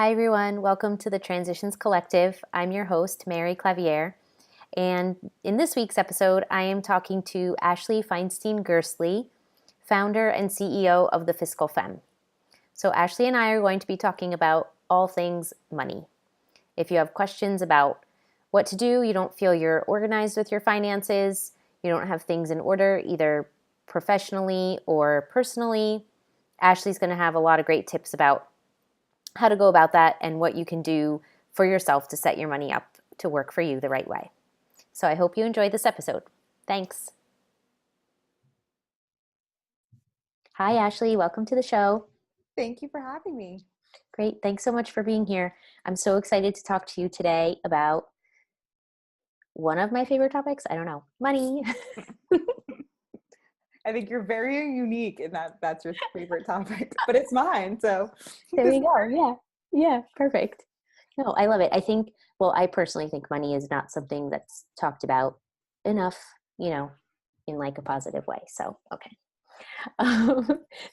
Hi, everyone. Welcome to the Transitions Collective. I'm your host, Mary Clavier. And in this week's episode, I am talking to Ashley Feinstein Gerstley, founder and CEO of the Fiscal Femme. So Ashley and I are going to be talking about all things money. If you have questions about what to do, you don't feel you're organized with your finances, you don't have things in order, either professionally or personally, Ashley's going to have a lot of great tips about how to go about that and what you can do for yourself to set your money up to work for you the right way. So I hope you enjoyed this episode. Thanks. Hi, Ashley. Welcome to the show. Thank you for having me. Great. Thanks so much for being here. I'm so excited to talk to you today about one of my favorite topics. I don't know, money. I think you're very unique in that that's your favorite topic, but it's mine. So There we go. Yeah. Yeah. Perfect. No, I love it. I personally think money is not something that's talked about enough, in like a positive way. So, okay.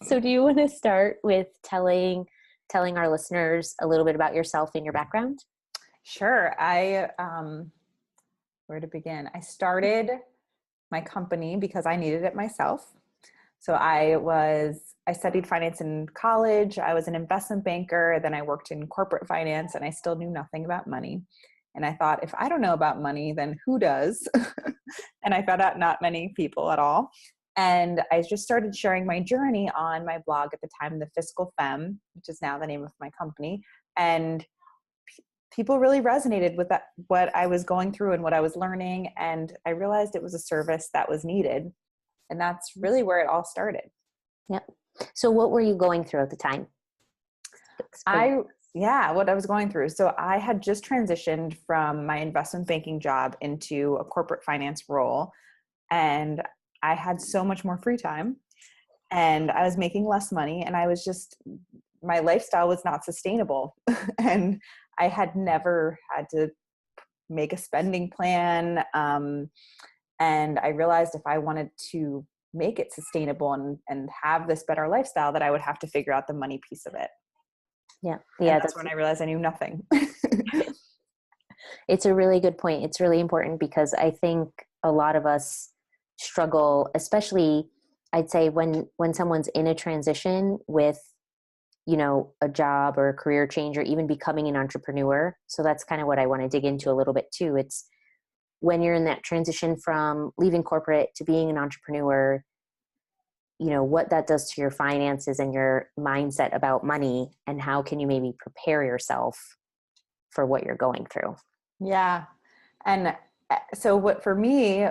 So do you want to start with telling our listeners a little bit about yourself and your background? Sure. Where to begin? I started my company because I needed it myself. So I studied finance in college. I was an investment banker. Then I worked in corporate finance and I still knew nothing about money. And I thought, if I don't know about money, then who does? And I found out not many people at all. And I just started sharing my journey on my blog at the time, The Fiscal Femme, which is now the name of my company. And people really resonated with that, what I was going through and what I was learning. And I realized it was a service that was needed. And that's really where it all started. Yep. So what were you going through at the time? What I was going through. So I had just transitioned from my investment banking job into a corporate finance role. And I had so much more free time and I was making less money and my lifestyle was not sustainable. And I had never had to make a spending plan. And I realized if I wanted to make it sustainable and have this better lifestyle, that I would have to figure out the money piece of it. Yeah. And that's when I realized I knew nothing. It's a really good point. It's really important because I think a lot of us struggle, especially I'd say when someone's in a transition with, a job or a career change or even becoming an entrepreneur. So that's kind of what I want to dig into a little bit too. It's when you're in that transition from leaving corporate to being an entrepreneur, what that does to your finances and your mindset about money and how can you maybe prepare yourself for what you're going through. Yeah. And so for me,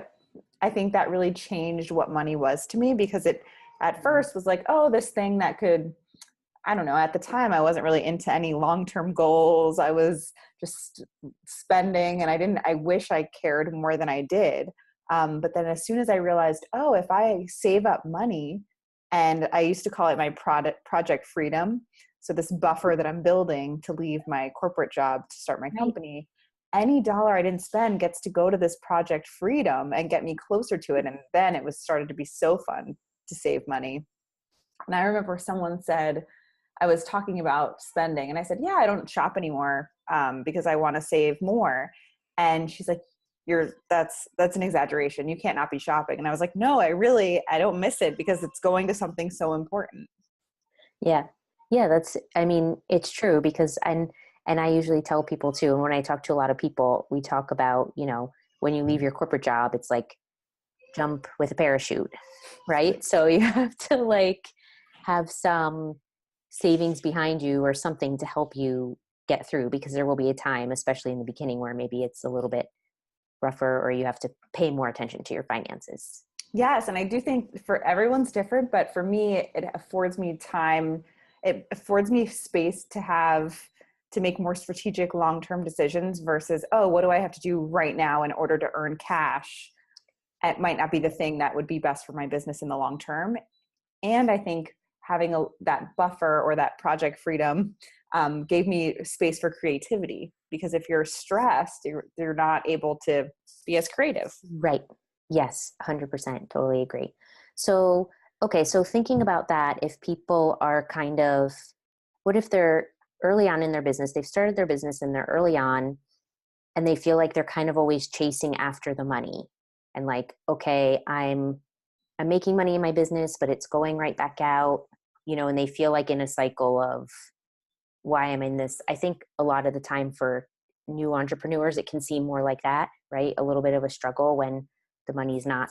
I think that really changed what money was to me, because it at first was like, oh, this thing that could, I don't know, at the time I wasn't really into any long-term goals. I was just spending and I wish I cared more than I did. But then as soon as I realized, oh, if I save up money, and I used to call it my project freedom. So this buffer that I'm building to leave my corporate job to start my company, any dollar I didn't spend gets to go to this project freedom and get me closer to it. And then it was started to be so fun to save money. And I remember someone said, I was talking about spending and I said, yeah, I don't shop anymore because I want to save more. And she's like, that's an exaggeration. You can't not be shopping. And I was like, no, I don't miss it because it's going to something so important. Yeah. Yeah. It's true because, and I usually tell people too, and when I talk to a lot of people, we talk about, when you leave your corporate job, it's like jump with a parachute, right? So you have to have some savings behind you or something to help you get through, because there will be a time, especially in the beginning, where maybe it's a little bit rougher or you have to pay more attention to your finances. Yes. And I do think for everyone's different, but for me, it affords me time. It affords me space to make more strategic long-term decisions versus, oh, what do I have to do right now in order to earn cash? It might not be the thing that would be best for my business in the long term. And I think having that buffer or that project freedom gave me space for creativity, because if you're stressed, you're not able to be as creative. Right. Yes. 100%. Totally agree. So, okay. So thinking about that, if people are what if they're early on in their business, they've started their business and they're early on, and they feel like they're kind of always chasing after the money and like, okay, I'm making money in my business, but it's going right back out, and they feel like in a cycle of why I'm in this. I think a lot of the time for new entrepreneurs, it can seem more like that, right? A little bit of a struggle when the money's not,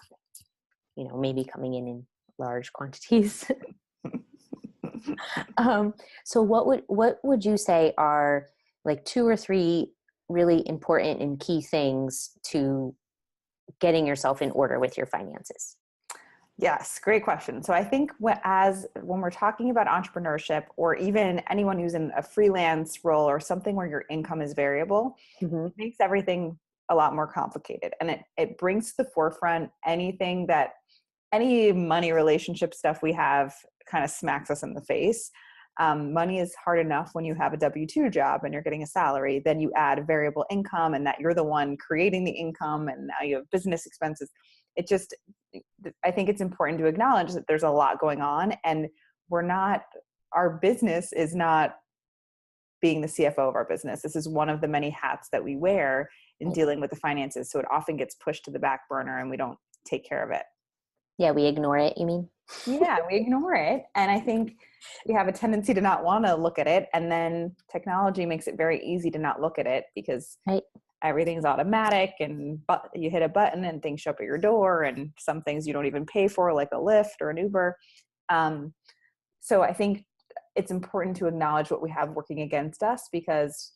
maybe coming in large quantities. So what would you say are like 2 or 3 really important and key things to getting yourself in order with your finances? Yes, great question. So I think when we're talking about entrepreneurship, or even anyone who's in a freelance role or something where your income is variable, Mm-hmm. it makes everything a lot more complicated. And it brings to the forefront any money relationship stuff we have kind of smacks us in the face. Money is hard enough when you have a W-2 job and you're getting a salary. Then you add variable income, and that you're the one creating the income, and now you have business expenses. I think it's important to acknowledge that there's a lot going on, and our business is not being the CFO of our business. This is one of the many hats that we wear in dealing with the finances. So it often gets pushed to the back burner and we don't take care of it. Yeah, we ignore it, you mean? Yeah, we ignore it. And I think we have a tendency to not want to look at it. And then technology makes it very easy to not look at it because Right. everything's automatic, and you hit a button and things show up at your door, and some things you don't even pay for, like a Lyft or an Uber. So I think it's important to acknowledge what we have working against us, because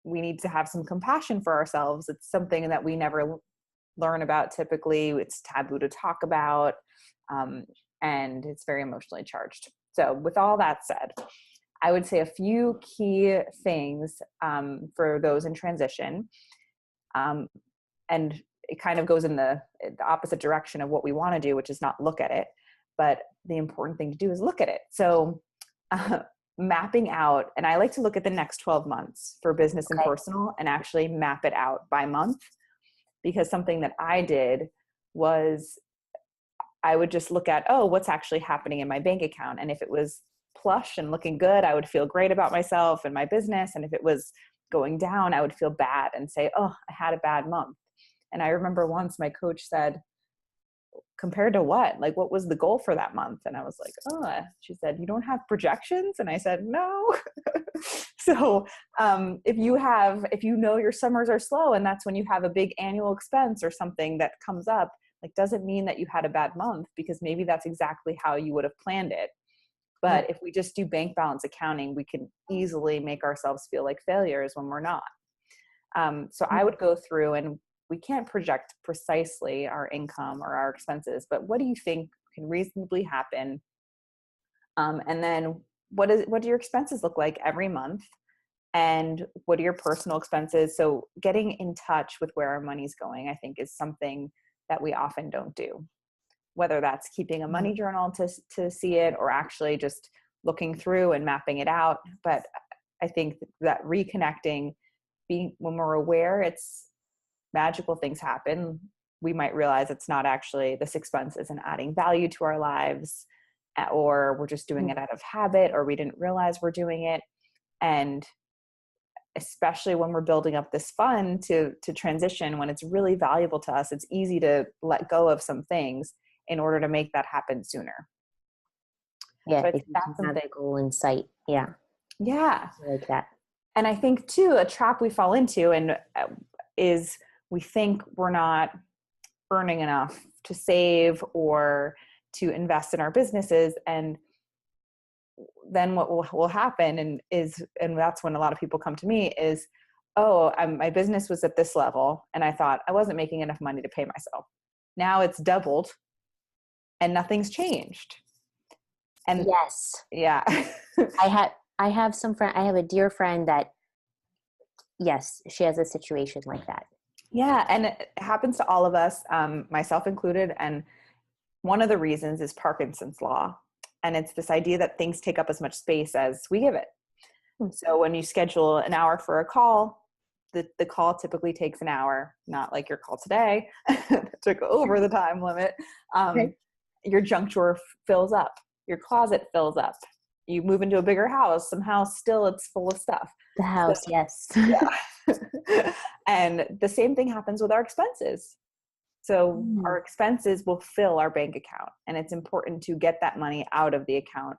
we need to have some compassion for ourselves. It's something that we never learn about typically. It's taboo to talk about, and it's very emotionally charged. So with all that said, I would say a few key things for those in transition. And it kind of goes in the opposite direction of what we want to do, which is not look at it. But the important thing to do is look at it. So mapping out, and I like to look at the next 12 months for business and personal, and actually map it out by month. Because something that I did was I would just look at, what's actually happening in my bank account. And if it was plush and looking good, I would feel great about myself and my business. And if it was going down, I would feel bad and say, I had a bad month. And I remember once my coach said, compared to what? Like, what was the goal for that month? And I was like, she said, you don't have projections? And I said, no. So if you know your summers are slow and that's when you have a big annual expense or something that comes up, like, doesn't mean that you had a bad month, because maybe that's exactly how you would have planned it. But if we just do bank balance accounting, we can easily make ourselves feel like failures when we're not. So I would go through, and we can't project precisely our income or our expenses, but what do you think can reasonably happen? And then what do your expenses look like every month? And what are your personal expenses? So getting in touch with where our money's going, I think, is something that we often don't do. Whether that's keeping a money journal to see it, or actually just looking through and mapping it out. But I think that reconnecting, when we're aware, it's magical things happen. We might realize it's not actually, this expense isn't adding value to our lives, or we're just doing it out of habit, or we didn't realize we're doing it. And especially when we're building up this fund to transition, when it's really valuable to us, it's easy to let go of some things in order to make that happen sooner. Yeah, so if you can have a goal in sight. Yeah. Yeah. I like that. And I think too, a trap we fall into is we think we're not earning enough to save or to invest in our businesses. And then what will happen and that's when a lot of people come to me is, my business was at this level and I thought I wasn't making enough money to pay myself. Now it's doubled and nothing's changed. And yes, yeah. I have a dear friend that, yes, she has a situation like that. Yeah. And it happens to all of us, myself included. And one of the reasons is Parkinson's law. And it's this idea that things take up as much space as we give it. So when you schedule an hour for a call, the call typically takes an hour, not like your call today that took over the time limit. Your junk drawer fills up, your closet fills up, you move into a bigger house, somehow still it's full of stuff. The house, So, yes. yeah. And the same thing happens with our expenses. So our expenses will fill our bank account, and it's important to get that money out of the account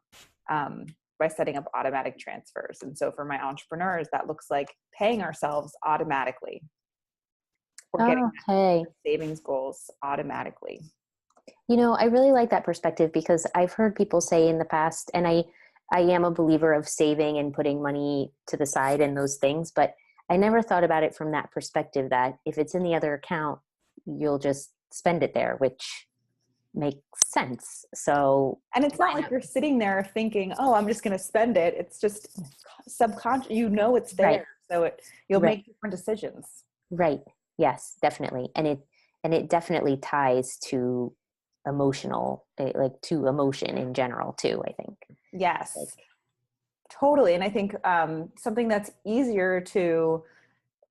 by setting up automatic transfers. And so for my entrepreneurs, that looks like paying ourselves automatically or getting savings goals automatically. I really like that perspective, because I've heard people say in the past, and I am a believer of saving and putting money to the side and those things, but I never thought about it from that perspective, that if it's in the other account, you'll just spend it there, which makes sense. So, and it's not like you're sitting there thinking, oh, I'm just going to spend it. It's just subconscious, it's there. Right. So you'll make different decisions. Right. Yes, definitely. And it definitely ties to emotional, like to emotion in general too, I think. Yes, totally. And I think something that's easier to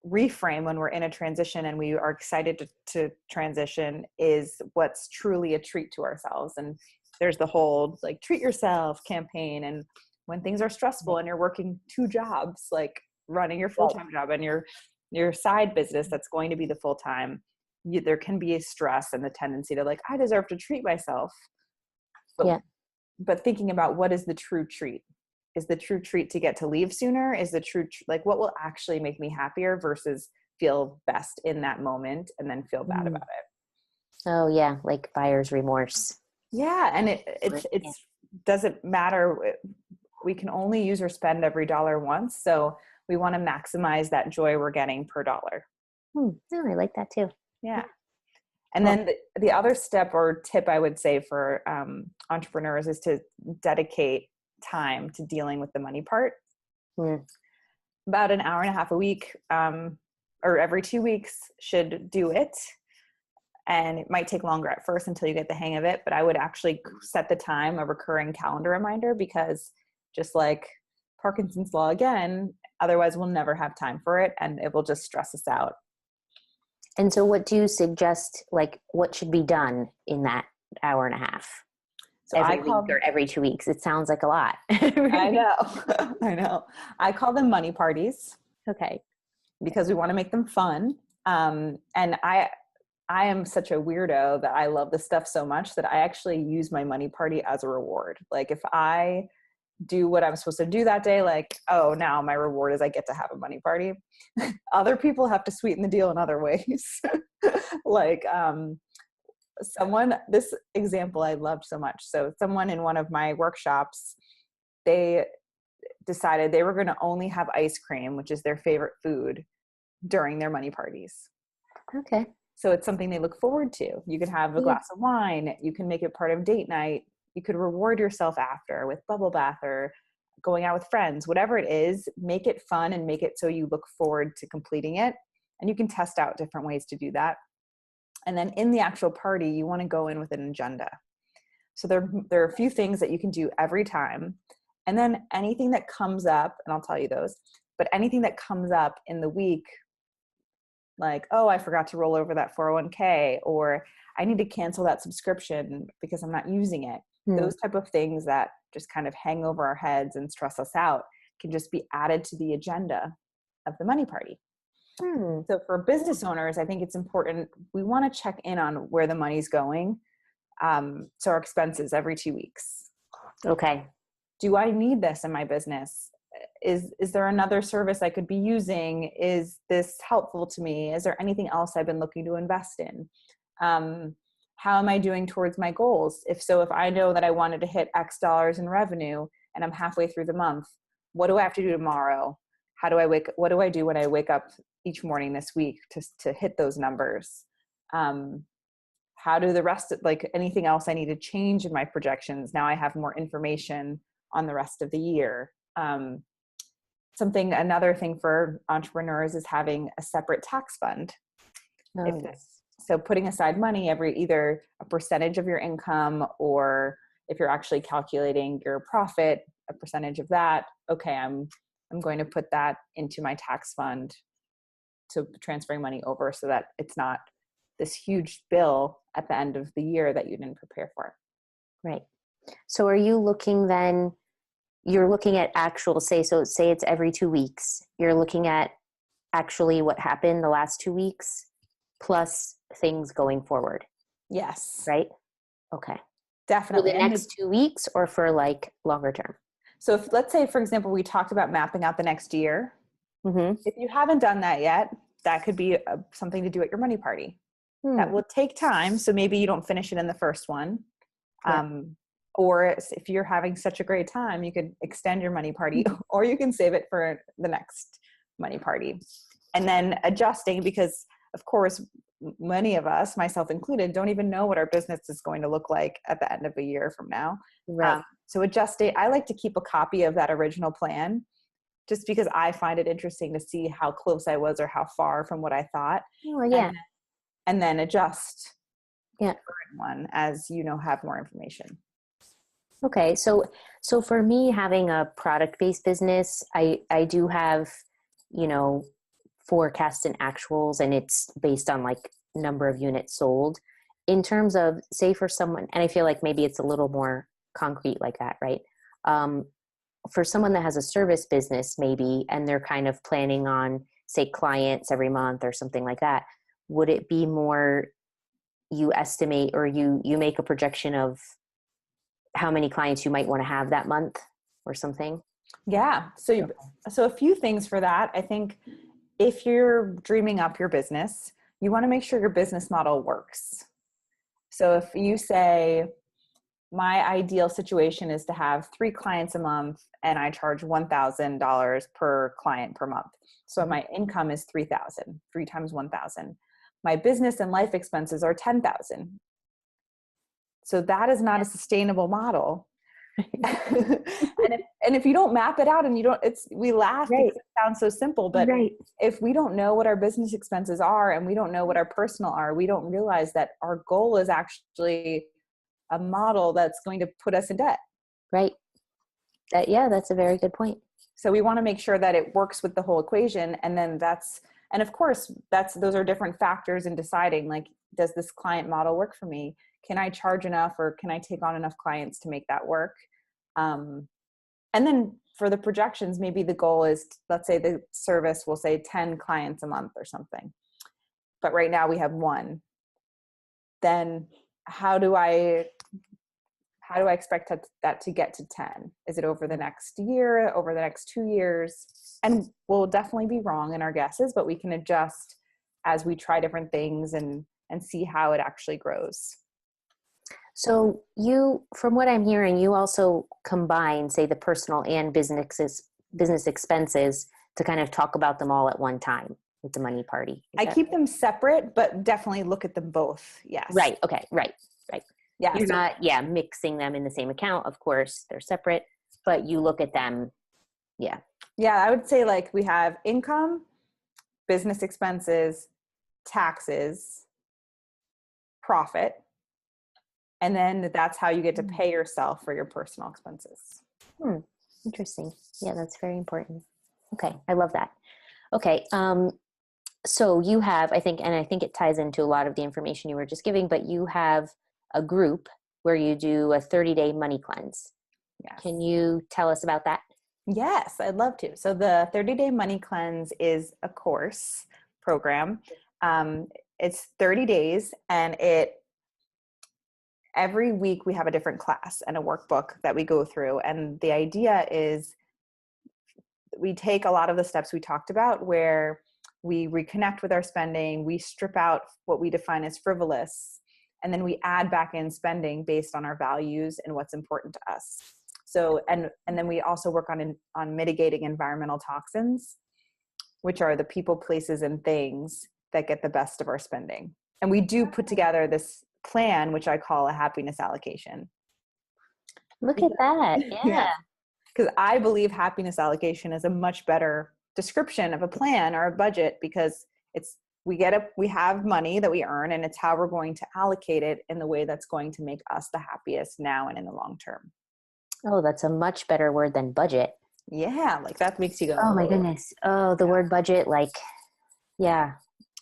reframe when we're in a transition and we are excited to transition is what's truly a treat to ourselves. And there's the whole like treat yourself campaign. And when things are stressful and you're working 2 jobs, like running your full-time job and your side business that's going to be the full-time, there can be a stress and the tendency to like, I deserve to treat myself. But thinking about what is the true treat? Is the true treat to get to leave sooner? Is the true, like what will actually make me happier versus feel best in that moment and then feel bad about it? Oh yeah. Like buyer's remorse. Yeah. And it doesn't matter. We can only use or spend every dollar once. So we want to maximize that joy we're getting per dollar. Oh, I like that too. Yeah. And then the other step or tip I would say for entrepreneurs is to dedicate time to dealing with the money part. About an hour and a half a week or every 2 weeks should do it. And it might take longer at first until you get the hang of it, but I would actually set the time, a recurring calendar reminder, because just like Parkinson's law again, otherwise we'll never have time for it and it will just stress us out. And so what do you suggest, like what should be done in that hour and a half? So every week or every 2 weeks? It sounds like a lot. I know. I call them money parties. Okay. Because we want to make them fun. And I am such a weirdo that I love this stuff so much that I actually use my money party as a reward. Like if I do what I'm supposed to do that day, like, oh, now my reward is I get to have a money party. Other people have to sweeten the deal in other ways. Like this example I loved so much. So someone in one of my workshops, they decided they were going to only have ice cream, which is their favorite food, during their money parties. Okay. So it's something they look forward to. You could have a glass of wine. You can make it part of date night. You could reward yourself after with bubble bath or going out with friends, whatever it is, make it fun and make it so you look forward to completing it. And you can test out different ways to do that. And then in the actual party, you want to go in with an agenda. So there are a few things that you can do every time. And then anything that comes up, and I'll tell you those, but anything that comes up in the week, like, oh, I forgot to roll over that 401k, or I need to cancel that subscription because I'm not using it. Those type of things that just kind of hang over our heads and stress us out can just be added to the agenda of the money party. So for business owners, I think it's important. We want to check in on where the money's going. So our expenses every 2 weeks. Okay. Do I need this in my business? Is there another service I could be using? Is this helpful to me? Is there anything else I've been looking to invest in? How am I doing towards my goals? If I know that I wanted to hit X dollars in revenue and I'm halfway through the month, what do I have to do tomorrow? What do I do when I wake up each morning this week to hit those numbers? How do the rest of, like anything else I need to change in my projections? Now I have more information on the rest of the year. Another thing for entrepreneurs is having a separate tax fund. So putting aside money either a percentage of your income, or if you're actually calculating your profit, a percentage of that. Okay, I'm going to put that into my tax fund, to transferring money over so that it's not this huge bill at the end of the year that you didn't prepare for. Right. So are you looking then, you're looking at actual, so say it's every 2 weeks. You're looking at actually what happened the last 2 weeks plus things going forward, Yes, right? Okay. For definitely. the next 2 weeks or for like longer term? So if, let's say, for example, we talked about mapping out the next year. Mm-hmm. If you haven't done that yet, that could be something to do at your money party. That will take time. So maybe you don't finish it in the first one. Yeah. Or if you're having such a great time, you could extend your money party, or you can save it for the next money party. And then adjusting, because of course, many of us, myself included, don't even know what our business is going to look like at the end of a year from now. Right. So adjusting, I like to keep a copy of that original plan, just because I find it interesting to see how close I was or how far from what I thought. Oh, yeah. And then adjust Yeah. the current one as have more information. Okay. So for me, having a product-based business, I do have, you know, forecasts and actuals, and it's based on like number of units sold. In terms of, say, for someone, and I feel like maybe it's a little more concrete like that, right? For someone that has a service business maybe, and they're kind of planning on, say, clients every month or something like that, would it be more you estimate or you make a projection of how many clients you might want to have that month or something? Yeah. So a few things for that. I think if you're dreaming up your business, you want to make sure your business model works. So if you say, my ideal situation is to have 3 clients a month and I charge $1,000 per client per month. So my income is 3,000, 3 times 1,000. My business and life expenses are 10,000. So that is not a sustainable model. and if you don't map it out and you don't, we laugh because it sounds so simple, but if we don't know what our business expenses are and we don't know what our personal are, we don't realize that our goal is actually a model that's going to put us in debt. Right. That's a very good point. So we want to make sure that it works with the whole equation. And then and of course those are different factors in deciding, like, does this client model work for me? Can I charge enough, or can I take on enough clients to make that work? And then for the projections, maybe the goal is, let's say the service will say 10 clients a month or something, but right now we have 1. Then how do I expect that to get to 10? Is it over the next year, over the next 2 years? And we'll definitely be wrong in our guesses, but we can adjust as we try different things and see how it actually grows. So from what I'm hearing, you also combine, say, the personal and business expenses to kind of talk about them all at one time with the money party. I keep them separate, but definitely look at them both. Yes. Right. Okay. Right. Yeah. You're not, mixing them in the same account. Of course, they're separate, but you look at them. Yeah. Yeah. I would say, like, we have income, business expenses, taxes, profit. And then that's how you get to pay yourself for your personal expenses. Interesting. Yeah, that's very important. Okay. I love that. Okay. So you have, I think it ties into a lot of the information you were just giving, but you have a group where you do a 30-day money cleanse. Yes. Can you tell us about that? Yes, I'd love to. So the 30-day money cleanse is a course program. It's 30 days, and every week we have a different class and a workbook that we go through. And the idea is we take a lot of the steps we talked about, where we reconnect with our spending, we strip out what we define as frivolous, and then we add back in spending based on our values and what's important to us. So, and then we also work on mitigating environmental toxins, which are the people, places, and things that get the best of our spending. And we do put together this plan, which I call a happiness allocation. Look at that. Yeah. Because I believe happiness allocation is a much better description of a plan or a budget, because we have money that we earn, and it's how we're going to allocate it in the way that's going to make us the happiest now and in the long term. Oh, that's a much better word than budget. Yeah, like that makes you go, oh my goodness. Oh, the word budget, like, yeah.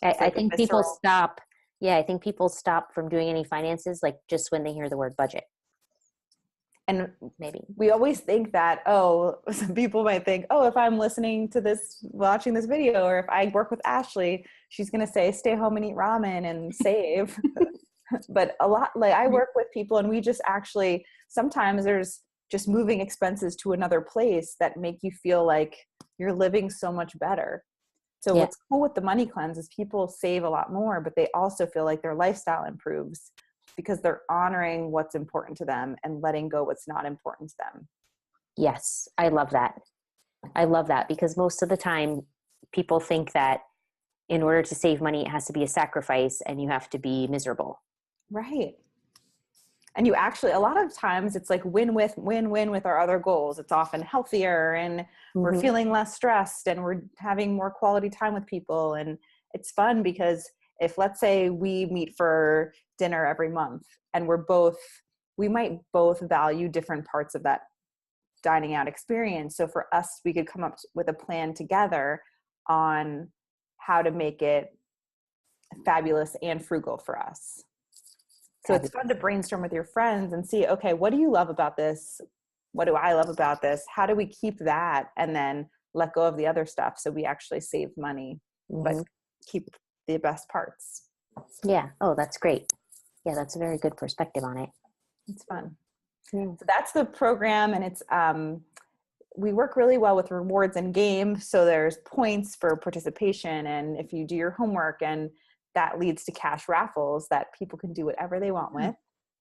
I think people stop. Yeah, I think people stop from doing any finances, like, just when they hear the word budget. And maybe. we always think that, oh, some people might think, oh, if I'm listening to this, watching this video, or if I work with Ashley, she's going to say, stay home and eat ramen and save. But a lot, like I work with people and we just actually, sometimes there's just moving expenses to another place that make you feel like you're living so much better. So Yeah. what's cool with the money cleanse is people save a lot more, but they also feel like their lifestyle improves because they're honoring what's important to them and letting go what's not important to them. Yes, I love that. I love that because most of the time people think that in order to save money, it has to be a sacrifice and you have to be miserable. Right. And you actually, a lot of times it's like win with our other goals. It's often healthier and we're feeling less stressed and we're having more quality time with people. And it's fun because if, let's say, we meet for dinner every month and we might both value different parts of that dining out experience. So for us, we could come up with a plan together on how to make it fabulous and frugal for us. So it's fun to brainstorm with your friends and see, okay, what do you love about this? What do I love about this? How do we keep that and then let go of the other stuff so we actually save money, but keep the best parts? Yeah. Oh, that's great. Yeah, that's a very good perspective on it. It's fun. Yeah. So that's the program, and it's we work really well with rewards and games. So there's points for participation, and if you do your homework, and that leads to cash raffles that people can do whatever they want with.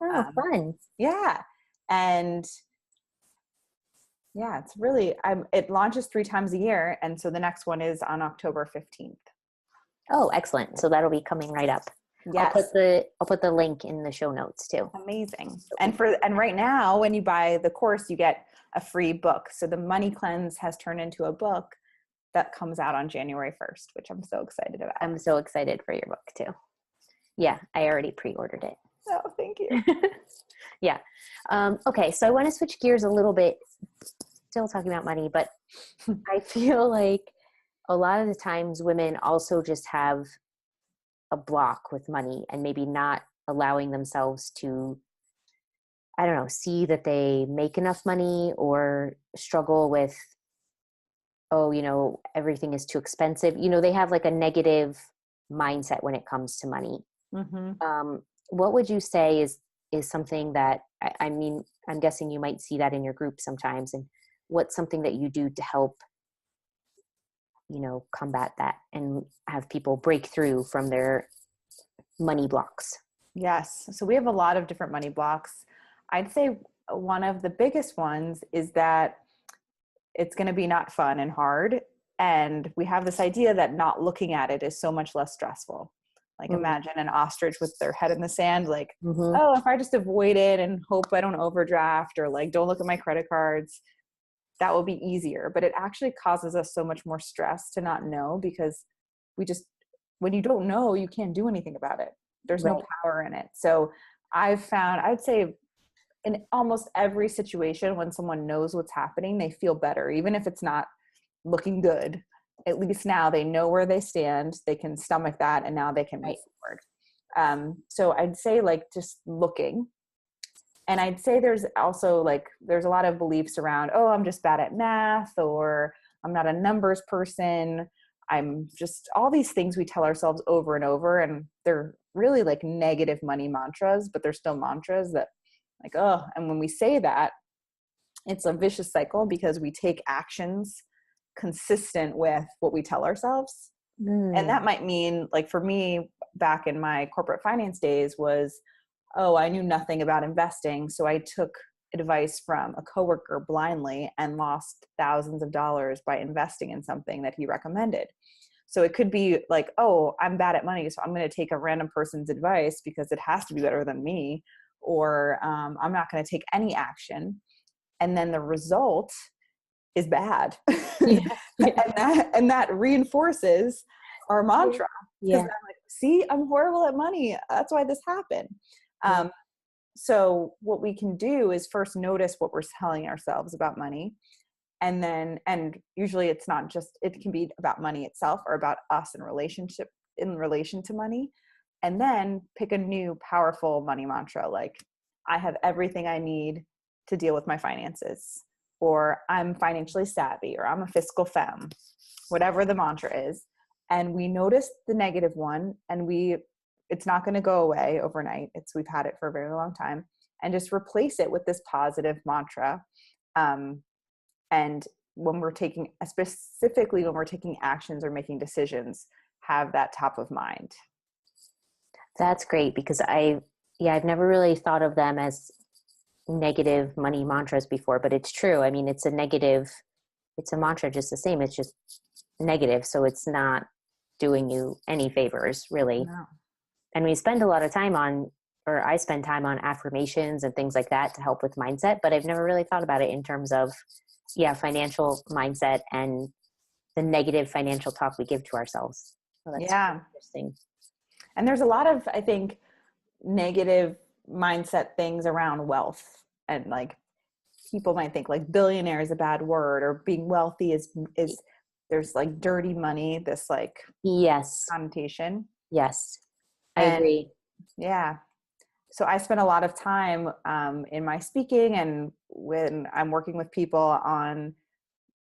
Oh, fun. Yeah. And yeah, it's really, it launches 3 times a year. And so the next one is on October 15th. Oh, excellent. So that'll be coming right up. Yes. I'll put the link in the show notes too. Amazing. And right now, when you buy the course, you get a free book. So the Money Cleanse has turned into a book that comes out on January 1st, which I'm so excited about. I'm so excited for your book too. Yeah, I already pre-ordered it. Oh, thank you. Yeah. Okay, so I want to switch gears a little bit, still talking about money, but I feel like a lot of the times women also just have a block with money and maybe not allowing themselves to, I don't know, see that they make enough money or struggle with, oh, everything is too expensive. They have like a negative mindset when it comes to money. What would you say is something that, I mean, I'm guessing you might see that in your group sometimes, and what's something that you do to help, combat that and have people break through from their money blocks? Yes. So we have a lot of different money blocks. I'd say one of the biggest ones is that it's going to be not fun and hard. And we have this idea that not looking at it is so much less stressful. Like imagine an ostrich with their head in the sand, like, oh, if I just avoid it and hope I don't overdraft or like don't look at my credit cards, that will be easier. But it actually causes us so much more stress to not know, because when you don't know, you can't do anything about it. There's no power in it. So I've found, I'd say in almost every situation, when someone knows what's happening, they feel better, even if it's not looking good. At least now they know where they stand, they can stomach that, and now they can move forward. So I'd say like just looking. And I'd say there's also there's a lot of beliefs around, oh, I'm just bad at math, or I'm not a numbers person. I'm just all these things we tell ourselves over and over, and they're really like negative money mantras, but they're still mantras that like, oh, and when we say that, it's a vicious cycle because we take actions consistent with what we tell ourselves. And that might mean, like for me, back in my corporate finance days was, oh, I knew nothing about investing. So I took advice from a coworker blindly and lost thousands of dollars by investing in something that he recommended. So it could be like, oh, I'm bad at money, so I'm going to take a random person's advice because it has to be better than me, or I'm not going to take any action. And then the result is bad. And that reinforces our mantra. Because I'm like, see, I'm horrible at money. That's why this happened. So what we can do is first notice what we're telling ourselves about money. And usually it's not just, it can be about money itself or about us in relation to money. And then pick a new powerful money mantra. Like, I have everything I need to deal with my finances, or I'm financially savvy, or I'm a fiscal femme, whatever the mantra is. And we notice the negative one, and it's not going to go away overnight. We've had it for a very long time, and just replace it with this positive mantra. And specifically when we're taking actions or making decisions, have that top of mind. That's great, because I've never really thought of them as negative money mantras before, but it's true. I mean, it's a mantra just the same. It's just negative. So it's not doing you any favors, really. No. And we spend a lot of time I spend time on affirmations and things like that to help with mindset, but I've never really thought about it in terms of, financial mindset and the negative financial talk we give to ourselves. So that's interesting. And there's a lot of, I think, negative mindset things around wealth, and like people might think like billionaire is a bad word, or being wealthy is there's like dirty money, this like connotation. Yes, I agree. Yeah. So I spend a lot of time in my speaking, and when I'm working with people, on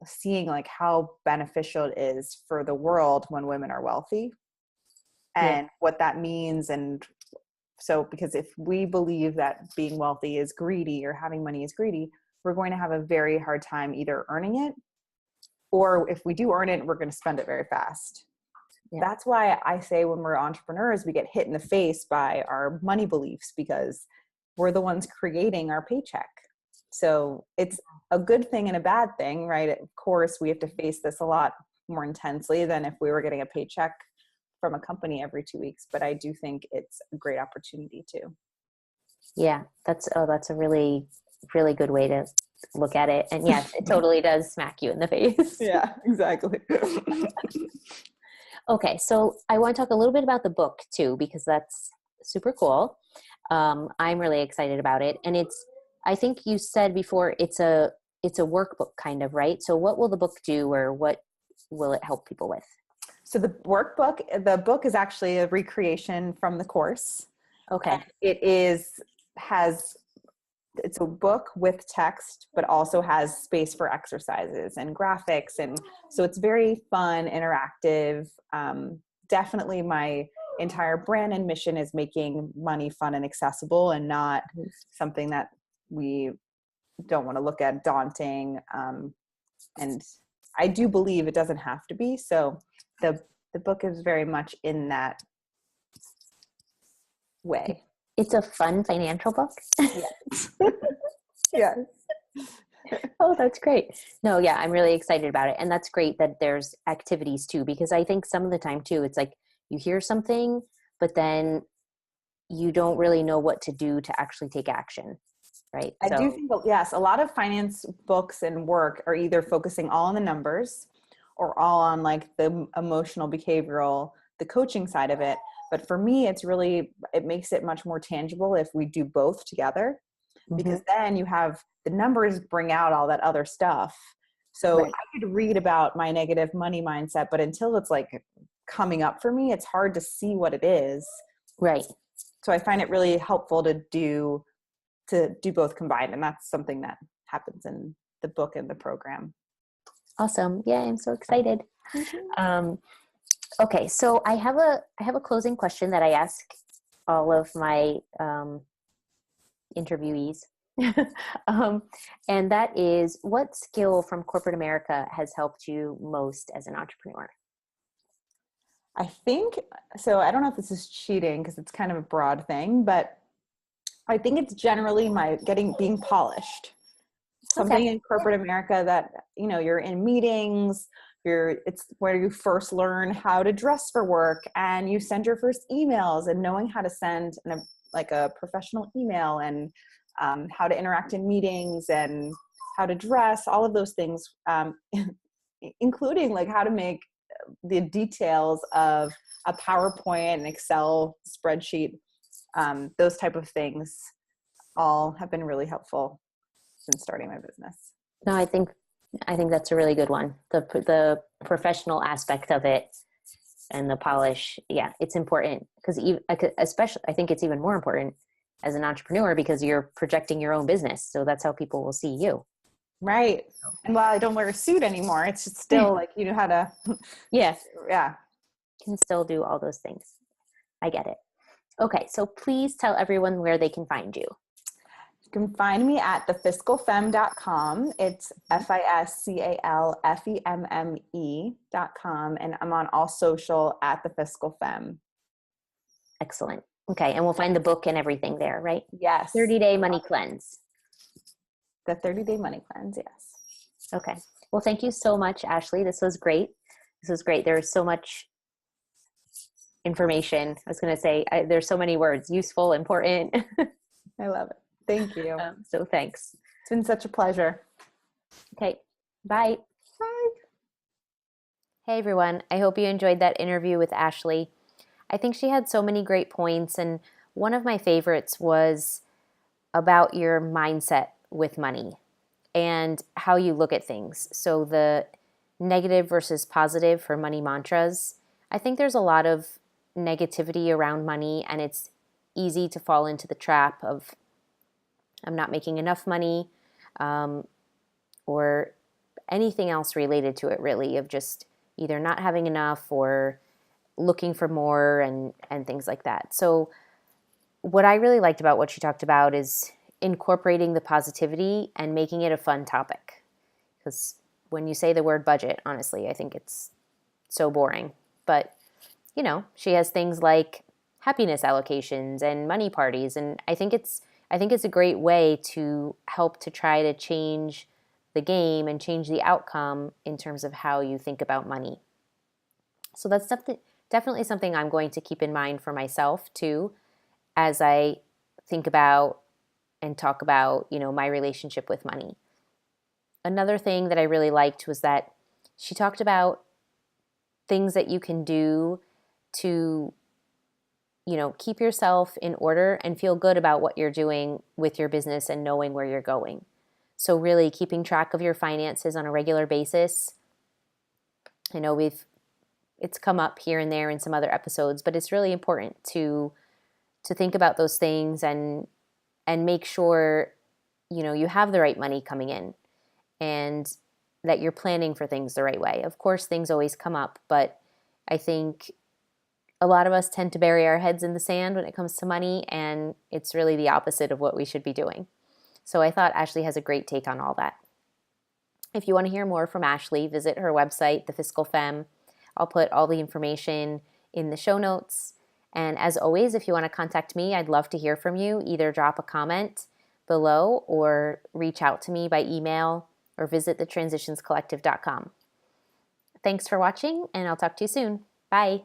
seeing like how beneficial it is for the world when women are wealthy, and what that means. And so, because if we believe that being wealthy is greedy, or having money is greedy, we're going to have a very hard time either earning it, or if we do earn it, we're going to spend it very fast. Yeah. That's why I say when we're entrepreneurs, we get hit in the face by our money beliefs, because we're the ones creating our paycheck. So it's a good thing and a bad thing, right? Of course, we have to face this a lot more intensely than if we were getting a paycheck from a company every 2 weeks. But I do think it's a great opportunity too. Yeah, that's a really, really good way to look at it. And yes, it totally does smack you in the face. Yeah, exactly. Okay, so I want to talk a little bit about the book too, because that's super cool. I'm really excited about it. And I think you said before, it's a workbook kind of, right? So what will the book do, or what will it help people with? So the book is actually a recreation from the course. Okay. It's a book with text, but also has space for exercises and graphics. And so it's very fun, interactive. Definitely my entire brand and mission is making money fun and accessible, and not something that we don't want to look at daunting. And I do believe it doesn't have to be. So the book is very much in that way. It's a fun financial book. Yes. Yes. Oh, that's great. No, yeah, I'm really excited about it. And that's great that there's activities too, because I think some of the time too, it's like you hear something, but then you don't really know what to do to actually take action, right? I do think, yes, a lot of finance books and work are either focusing all on the numbers, or all on like the emotional, behavioral, the coaching side of it. But for me, it makes it much more tangible if we do both together, because then you have the numbers bring out all that other stuff. So I could read about my negative money mindset, but until it's like coming up for me, it's hard to see what it is. Right. So I find it really helpful to do both combined. And that's something that happens in the book and the program. Awesome. Yeah, I'm so excited. Okay, so I have a closing question that I ask all of my interviewees, and that is, what skill from corporate America has helped you most as an entrepreneur? I think so. I don't know if this is cheating, because it's kind of a broad thing, but I think it's generally being polished. Something in corporate America that, you're in meetings, it's where you first learn how to dress for work, and you send your first emails, and knowing how to send a professional email, and how to interact in meetings, and how to dress, all of those things, including like how to make the details of a PowerPoint and Excel spreadsheet. Those type of things all have been really helpful since starting my business. No, I think that's a really good one. The professional aspect of it and the polish. Yeah, it's important, because especially I think it's even more important as an entrepreneur because you're projecting your own business. So that's how people will see you. Right. And while I don't wear a suit anymore, it's just still like, you know how to, Yeah. yeah. Can still do all those things. I get it. Okay. So please tell everyone where they can find you. You can find me at thefiscalfemme.com. It's FISCALFEMME.com. And I'm on all social at thefiscalfemme. Excellent. Okay. And we'll find the book and everything there, right? Yes. 30-day money cleanse. The 30-day money cleanse. Yes. Okay. Well, thank you so much, Ashley. This was great. There was so much information. I was going to say, there's so many words, useful, important. I love it. Thank you. So thanks. It's been such a pleasure. Okay. Bye. Bye. Hey, everyone. I hope you enjoyed that interview with Ashley. I think she had so many great points. And one of my favorites was about your mindset with money and how you look at things. So the negative versus positive for money mantras. I think there's a lot of negativity around money, and it's easy to fall into the trap of I'm not making enough money, or anything else related to it, really, of just either not having enough or looking for more and things like that. So what I really liked about what she talked about is incorporating the positivity and making it a fun topic. Because when you say the word budget, honestly, I think it's so boring. But, she has things like happiness allocations and money parties. And I think it's a great way to help to try to change the game and change the outcome in terms of how you think about money. So that's definitely something I'm going to keep in mind for myself too, as I think about and talk about, my relationship with money. Another thing that I really liked was that she talked about things that you can do to, keep yourself in order and feel good about what you're doing with your business and knowing where you're going. So really keeping track of your finances on a regular basis. I know it's come up here and there in some other episodes, but it's really important to think about those things and make sure, you have the right money coming in and that you're planning for things the right way. Of course, things always come up, but I think a lot of us tend to bury our heads in the sand when it comes to money, and it's really the opposite of what we should be doing. So I thought Ashley has a great take on all that. If you want to hear more from Ashley, visit her website, The Fiscal Femme. I'll put all the information in the show notes. And as always, if you want to contact me, I'd love to hear from you. Either drop a comment below or reach out to me by email or visit thetransitionscollective.com. Thanks for watching, and I'll talk to you soon. Bye.